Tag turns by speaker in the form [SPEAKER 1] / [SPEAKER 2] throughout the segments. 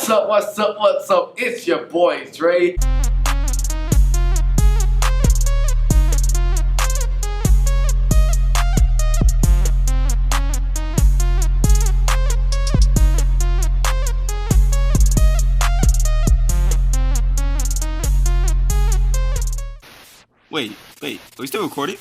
[SPEAKER 1] What's up, what's up, what's up? It's your boy, Dre.
[SPEAKER 2] Wait, are we still recording?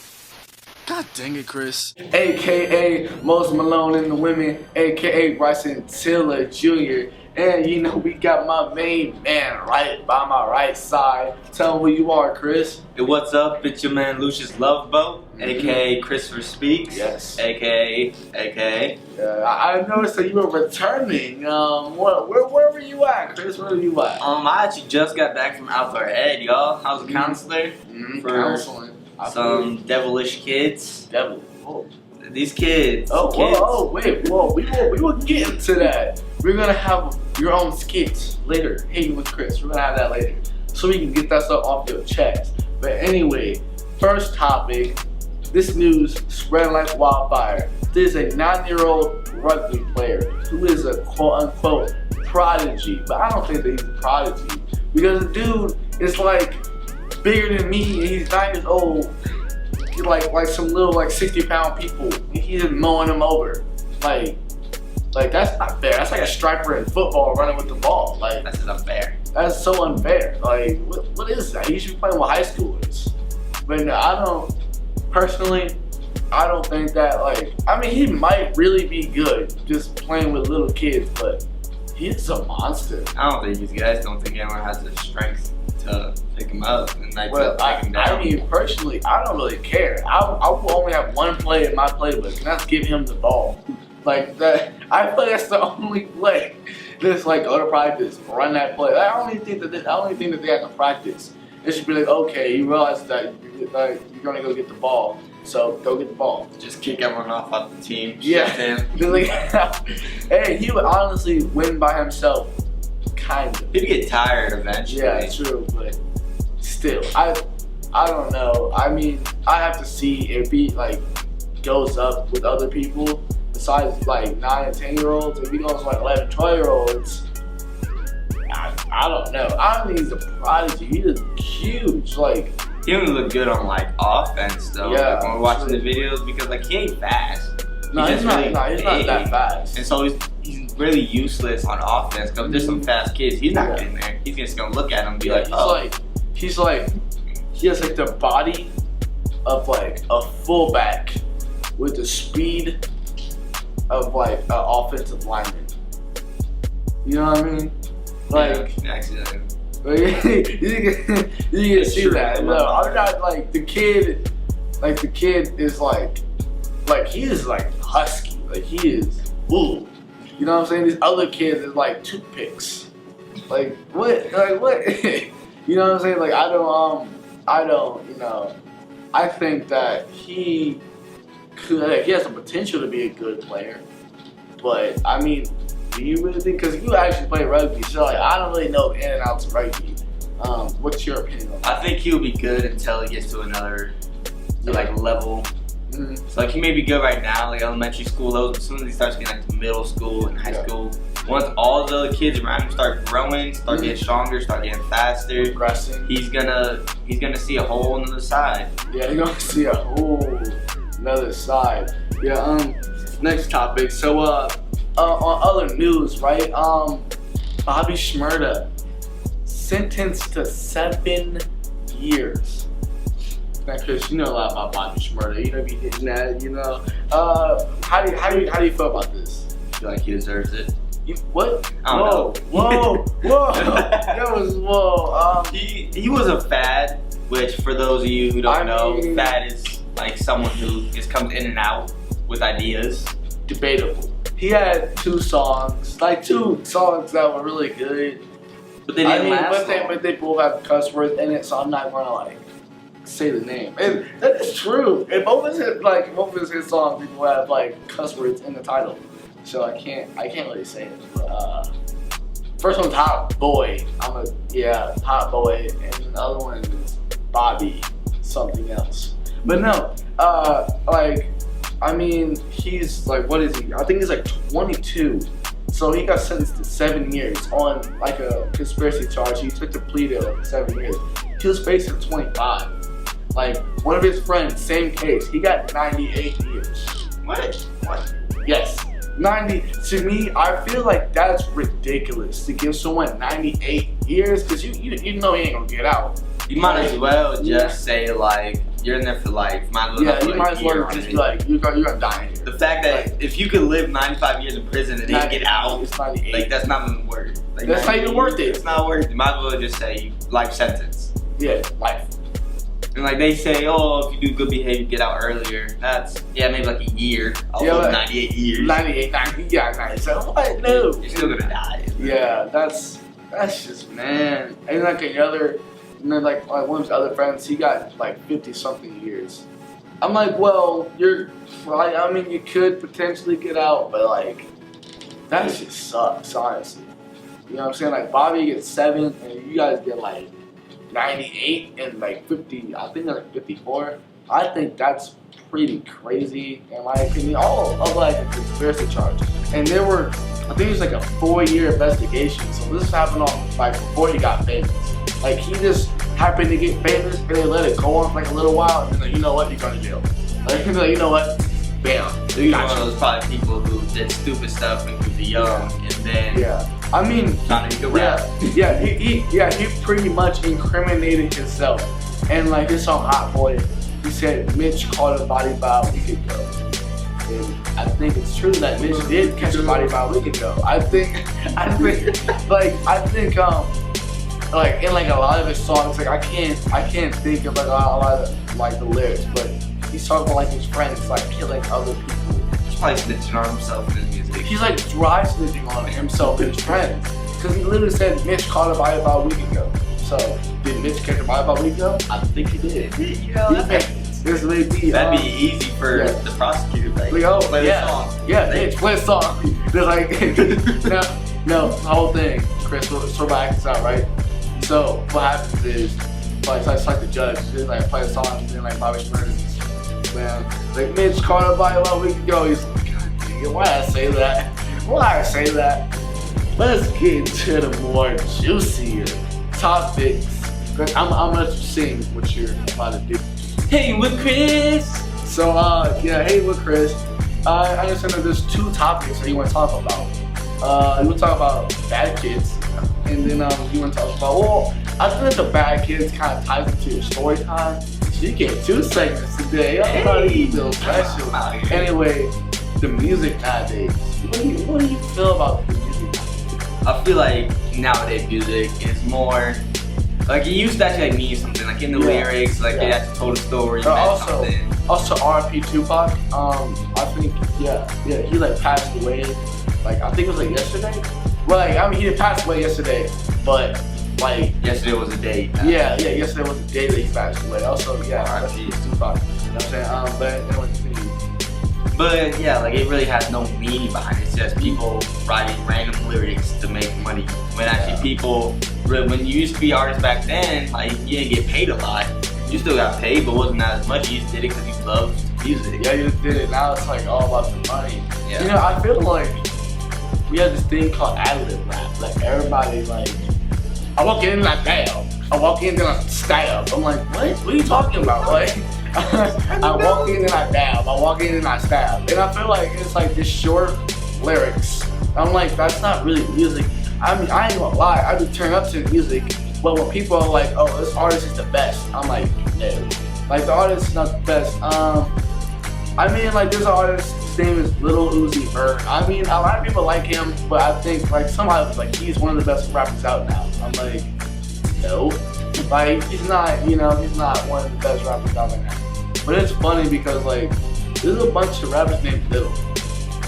[SPEAKER 3] God dang it, Chris.
[SPEAKER 1] AKA Most Malone and the Women, AKA Bryson Tiller Jr. And you know, we got my main man right by my right side. Tell him who you are, Chris.
[SPEAKER 2] Hey, what's up? It's your man Lucius Loveboat, aka Christopher Speaks.
[SPEAKER 1] Yes.
[SPEAKER 2] AKA.
[SPEAKER 1] I noticed that you were returning. Where were you at, Chris? Where were you at?
[SPEAKER 2] I actually just got back from Alpha Ed, y'all. I was a counselor for
[SPEAKER 1] counseling.
[SPEAKER 2] some devilish kids.
[SPEAKER 1] Devil. Whoa.
[SPEAKER 2] These kids.
[SPEAKER 1] Whoa, we will get into that. We're gonna have your own skits later. Hey, with Chris, we're gonna have that later, so we can get that stuff off your chest. But anyway, first topic. This news spread like wildfire. There's a 9-year-old rugby player who is a quote-unquote prodigy, but I don't think that he's a prodigy because the dude is like bigger than me and he's 9 years old. He's like some little 60-pound people, and he's just mowing them over. Like that's not fair. That's like a striker in football running with the ball. Like
[SPEAKER 2] That's unfair.
[SPEAKER 1] That's so unfair. Like what is that? He should be playing with high schoolers. But no, I don't think that, I mean, he might really be good just playing with little kids, but he's a monster.
[SPEAKER 2] I don't think these guys don't think anyone has the strength to pick him up and to take him down.
[SPEAKER 1] I mean, personally, I don't really care. I will only have one play in my playbook, and that's give him the ball. Like that, I feel like that's the only play. Just go to practice, run that play. I don't even think that they have to practice. It should be like, okay, you realize that you're gonna go get the ball, so go get the ball.
[SPEAKER 2] Just kick everyone off the team.
[SPEAKER 1] Yeah. Hey, he would honestly win by himself, kind of.
[SPEAKER 2] He'd get tired eventually.
[SPEAKER 1] Yeah, true, but still, I don't know. I mean, I have to see if he goes up with other people besides 9 and 10-year-olds. If he goes 11, 12-year-olds. I don't know. I don't think he's a prodigy. He's just huge.
[SPEAKER 2] He only look good on offense though.
[SPEAKER 1] Yeah,
[SPEAKER 2] when we're watching the videos because he ain't fast.
[SPEAKER 1] No, he's not that fast.
[SPEAKER 2] And so he's really useless on offense because there's some fast kids. He's not getting there. He's just gonna look at him and be he has the body of a fullback with the speed of an offensive lineman. You know what I mean? Accidentally.
[SPEAKER 1] you can see
[SPEAKER 2] true.
[SPEAKER 1] that. No, I'm not the kid. The kid is he is husky. He is ooh. You know what I'm saying? These other kids is toothpicks. What? You know what I'm saying? I don't. You know, I think that he could. He has the potential to be a good player, but I mean. Do you really think? Because you actually play rugby, so I don't really know in and outs of rugby. What's your opinion on that?
[SPEAKER 2] I think he'll be good until he gets to another level. Mm-hmm. So he may be good right now, elementary school levels, but as soon as he starts getting to middle school and high school, once all the other kids around him start growing, start getting stronger, start getting faster,
[SPEAKER 1] progressing,
[SPEAKER 2] he's gonna see a whole another side.
[SPEAKER 1] Yeah, he's gonna see a whole another side. Yeah. Next topic. So on other news, right? Bobby Shmurda sentenced to 7 years. Now, Chris, you know a lot about Bobby Shmurda. You know, be hitting that. You know, how do you feel about this?
[SPEAKER 2] I feel like he deserves it.
[SPEAKER 1] What?
[SPEAKER 2] I don't
[SPEAKER 1] know. Whoa! That was whoa.
[SPEAKER 2] He was a fad, which for those of you who don't know, fad is someone who just comes in and out with ideas.
[SPEAKER 1] Debatable. He had 2 songs that were really good.
[SPEAKER 2] But they didn't last long.
[SPEAKER 1] But they both have cuss words in it, so I'm not gonna say the name. And that is true. And both of his songs people have cuss words in the title. So I can't really say it. But, first one's Hot Boy. Hot Boy, and the other one is Bobby something else. But no, I mean, he's what is he? I think he's 22. So he got sentenced to 7 years on like a conspiracy charge. He took the plea deal for 7 years. He was facing 25. Like one of his friends, same case, he got 98 years.
[SPEAKER 2] What?
[SPEAKER 1] Yes. 90. To me, I feel like that's ridiculous to give someone 98 years because you know he ain't gonna get out.
[SPEAKER 2] You might as well just say like you're in there for life. Might as well
[SPEAKER 1] you might as well just be like you're gonna die in here.
[SPEAKER 2] The fact that if you could live 95 years in prison and then get out,
[SPEAKER 1] it's 98.
[SPEAKER 2] like that's not even worth it. Like,
[SPEAKER 1] that's not even worth it.
[SPEAKER 2] It's not worth it. You might as well just say life sentence.
[SPEAKER 1] Yeah, life.
[SPEAKER 2] And like they say, oh, if you do good behavior, get out earlier. That's maybe like a year. I'll live 98 years.
[SPEAKER 1] 98, 90, yeah, 97. What? No.
[SPEAKER 2] You're still gonna die.
[SPEAKER 1] Yeah, that's just, man. And like another, like one of his other friends, he got like 50 something years. I'm like, well, I mean, you could potentially get out, but like, that just sucks, honestly. You know what I'm saying? Like Bobby gets 7, and you guys get like 98 and like 50. I think like 54. I think that's pretty crazy in my opinion. All of like a conspiracy charge, and there were, I think it was like a 4-year investigation. So this happened on like before he got famous. Like he just happened to get famous, and they let it go on for like a little while, and then like, you know what, you're going to jail. Like you know what, bam.
[SPEAKER 2] You're one of those probably people who did stupid stuff when he was young, and then
[SPEAKER 1] I mean,
[SPEAKER 2] not even rap.
[SPEAKER 1] He pretty much incriminated himself, and like this on Hot Boy. He said Mitch caught a body about a week ago. And I think it's true that Mitch did catch a body about a week ago. I think like in like a lot of his songs, like I can't think of like a lot of like the lyrics, but he's talking about like his friends like killing other people.
[SPEAKER 2] He's probably snitching on himself in his music.
[SPEAKER 1] He's like dry snitching on himself and his friends. Because he literally said Mitch caught a body about a week ago. So, did Mitch catch a body about a week ago? I think he did.
[SPEAKER 2] You know, that'd be easy for the prosecutor. Like, play the song.
[SPEAKER 1] Yeah, Mitch, play a song. They're like, no, the whole thing. Chris, so back this out, right? So, what happens is, like, it's like the judge. They like play a song, and then like Bobby Shmurda, man, like Mitch caught a body about a week ago. He's like, God dang it, why did I say that? Why did I say that? Let's get into the more juicier topics. I'm gonna let you sing what you're about to do.
[SPEAKER 2] Hey, with Chris.
[SPEAKER 1] So, hey, with Chris. I understand that there's 2 topics that you want to talk about. You want to talk about bad kids, and then you want to talk about, well, I think that the bad kids kind of ties into your story time. So you get 2 segments today. I'm about to feel special. Anyway, the music nowadays. What do you feel about the music?
[SPEAKER 2] I feel like nowadays music is more like it used to actually like mean something, like in the lyrics, like they actually told a story.
[SPEAKER 1] Also R.I.P. Tupac. I think he like passed away. Like I think it was like yesterday. Well, like I mean he didn't pass away yesterday, but like
[SPEAKER 2] yesterday was a day.
[SPEAKER 1] Yesterday was the day that he passed away. Also, R.I.P. Tupac. You know what I'm saying?
[SPEAKER 2] But yeah, like it really has no meaning behind it. It's just people writing random lyrics to make money. When actually people, when you used to be artists back then, like you didn't get paid a lot. You still got paid, but wasn't that as much. You just did it because you loved music.
[SPEAKER 1] Yeah, you just did it. Now it's like all about the money.
[SPEAKER 2] Yeah.
[SPEAKER 1] You know, I feel like we have this thing called ad-lib rap. Like everybody like, I walk in and I stab. I walk in and I stab. I'm like, what? What are you talking about? Like. I walk in and I dab. I walk in and I stab. And I feel like it's like this short lyrics. I'm like, that's not really music. I mean, I ain't gonna lie. I do turn up to the music, but when people are like, oh, this artist is the best, I'm like, no. Like, the artist is not the best. I mean, like, there's an artist, his name is Lil Uzi Vert. I mean, a lot of people like him, but I think, like, somehow, like, he's one of the best rappers out now. I'm like, no. Like, he's not, he's not one of the best rappers out right now. But it's funny because, like, there's a bunch of rappers named Lil.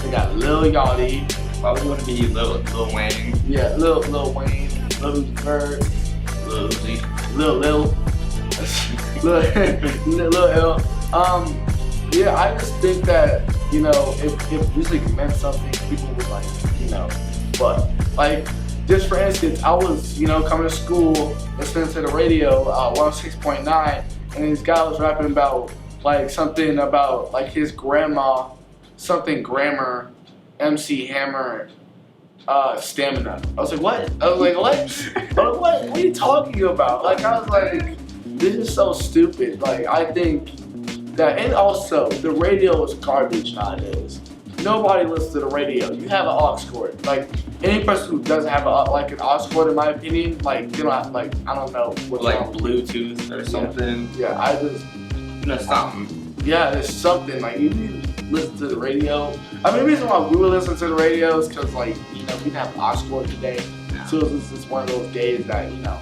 [SPEAKER 1] They got Lil Yachty.
[SPEAKER 2] Why would you want to be Lil Wayne?
[SPEAKER 1] Yeah, Lil Wayne, Lil Uzi Vert,
[SPEAKER 2] Lil Uzi,
[SPEAKER 1] Lil L. Yeah, I just think that, if music meant something, people would like, but like, just for instance, I was, coming to school, listening to the radio, 106.9, and this guy was rapping about, like, something about, like, his grandma, something grammar, MC Hammer, Stamina. I was like, what? I was like, what? I was like, what are you talking about? Like, I was like, this is so stupid. Like, I think that, and also, the radio is garbage nowadays. Nobody listens to the radio. You have an aux cord. Like, any person who doesn't have an aux cord, in my opinion, like, they don't have, like, I don't know what's
[SPEAKER 2] like
[SPEAKER 1] wrong.
[SPEAKER 2] Bluetooth or something.
[SPEAKER 1] Yeah, I just,
[SPEAKER 2] Something.
[SPEAKER 1] yeah, there's something. Like, you need to listen to the radio. I mean, the reason why we were listening to the radio is because, like, you know, we didn't have an aux cord today. So it's just one of those days that, you know.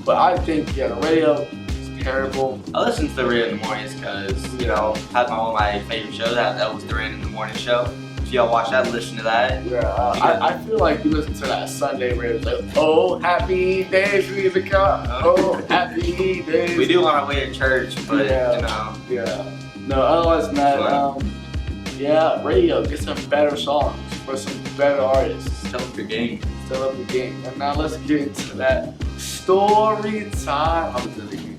[SPEAKER 1] But I think, yeah, the radio is terrible.
[SPEAKER 2] I listen to the radio in the mornings because, you know, had one of my favorite shows. That was the Rain in the Morning show. If y'all watch that, listen to that.
[SPEAKER 1] Yeah, I feel like you listen to that Sunday radio. Like, oh, happy days, music up. Oh, happy days.
[SPEAKER 2] We do on our way to church, but,
[SPEAKER 1] Yeah.
[SPEAKER 2] you know.
[SPEAKER 1] Yeah. No, otherwise, man, yeah, radio, get some better songs for some better artists.
[SPEAKER 2] Tell them your game.
[SPEAKER 1] Still up the game. And now let's get into that story time. I'm gonna do it again.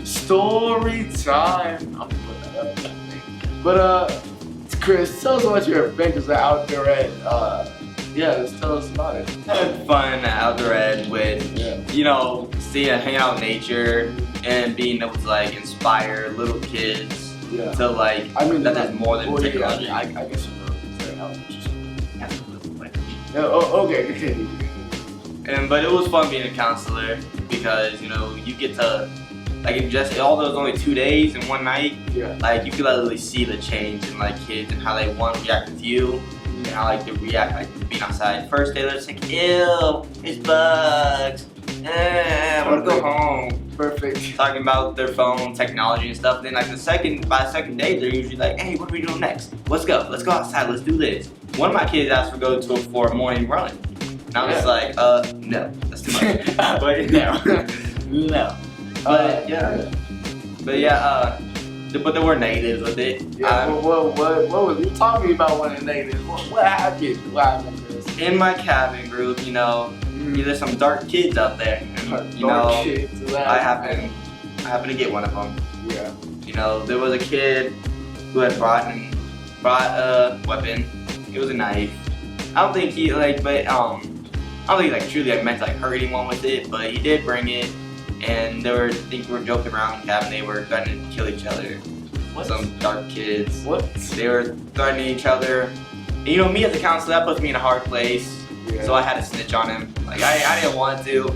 [SPEAKER 1] Story time. I'm gonna put that up. But Chris, tell us about your adventures out there at yeah, just tell us about it.
[SPEAKER 2] Had fun out the red with, you know, hanging out in nature and being able to like inspire little kids to like,
[SPEAKER 1] I mean,
[SPEAKER 2] that there's more than technology.
[SPEAKER 1] I guess you know, very helpful. Yeah, okay, continue.
[SPEAKER 2] But it was fun being a counselor because, you know, you get to, like, in just all those only 2 days and one night, like, you can literally see the change in, like, kids and how they want to react with you and how, like, they react, like, being outside. First day, they're just like, ew, it's bugs, I want to go home.
[SPEAKER 1] Perfect.
[SPEAKER 2] Talking about their phone, technology and stuff. Then, like, by the second day, they're usually like, hey, what are we doing next? Let's go outside, let's do this. One of my kids asked for go to for a morning run. And I was like, no, that's too much. But no.
[SPEAKER 1] No.
[SPEAKER 2] But there were negatives with it.
[SPEAKER 1] Yeah, what was you talking about when the negatives? What happened? What happened, Chris?
[SPEAKER 2] In my cabin group, you know, there's some dark kids out there. And, you know, I happen to get one of them.
[SPEAKER 1] Yeah.
[SPEAKER 2] You know, there was a kid who had brought a weapon. It was a knife. I don't think he I don't think he like truly meant to like hurt anyone with it, but he did bring it. And I think we were joking around in the cabin. They were threatening to kill each other.
[SPEAKER 1] What?
[SPEAKER 2] Some dark kids.
[SPEAKER 1] What?
[SPEAKER 2] They were threatening each other. And, you know, me as a counselor, that puts me in a hard place.
[SPEAKER 1] Yeah.
[SPEAKER 2] So I had to snitch on him. Like I didn't want to,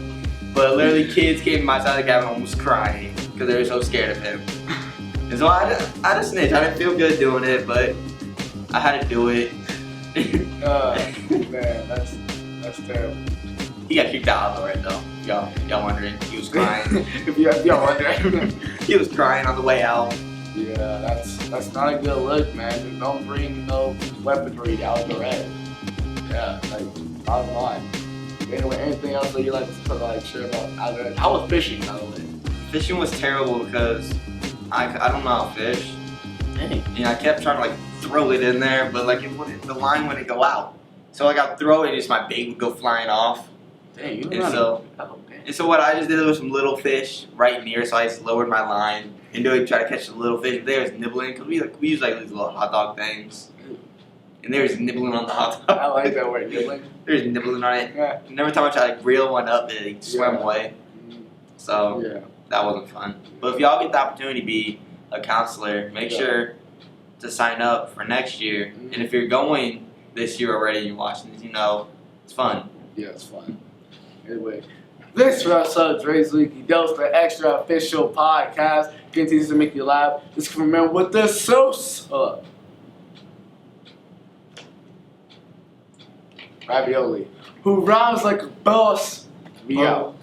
[SPEAKER 2] but literally kids came to my side of the cabin almost crying because they were so scared of him. And so I had to snitch. I didn't feel good doing it, but I had to do it.
[SPEAKER 1] Man, that's terrible.
[SPEAKER 2] He got kicked out of the red though. Y'all wondering? He was crying.
[SPEAKER 1] If y'all wondering.
[SPEAKER 2] He was crying on the way out.
[SPEAKER 1] Yeah, that's not a good look, man. Don't bring no weaponry out of the red. Yeah, like bottom line. Anyway, anything else that you like to like share about out of the red? How was fishing, by the way?
[SPEAKER 2] Fishing was terrible because I don't know how to fish.
[SPEAKER 1] Dang.
[SPEAKER 2] And I kept trying to like throw it in there, but like the line wouldn't go out. So like I'd throw it and just my bait would go flying off.
[SPEAKER 1] Dang, you
[SPEAKER 2] And so what I just did was some little fish right near, so I just lowered my line and try to catch the little fish. They was nibbling because we use like these little hot dog things, and they was nibbling on the hot dog.
[SPEAKER 1] I like that word, nibbling.
[SPEAKER 2] They was nibbling on it.
[SPEAKER 1] Yeah.
[SPEAKER 2] And every time I tried to like, reel one up, it swam away. So
[SPEAKER 1] Yeah.
[SPEAKER 2] that wasn't fun. But if y'all get the opportunity to be a counselor, make sure to sign up for next year. And if you're going this year already and you're watching this, you know, it's fun.
[SPEAKER 1] Yeah, it's fun. Anyway, this wraps up Dre's Leaky Dose, the extra official podcast. Continues to make you laugh. Just remember with the sauce. Ravioli. Who rhymes like a boss. We out.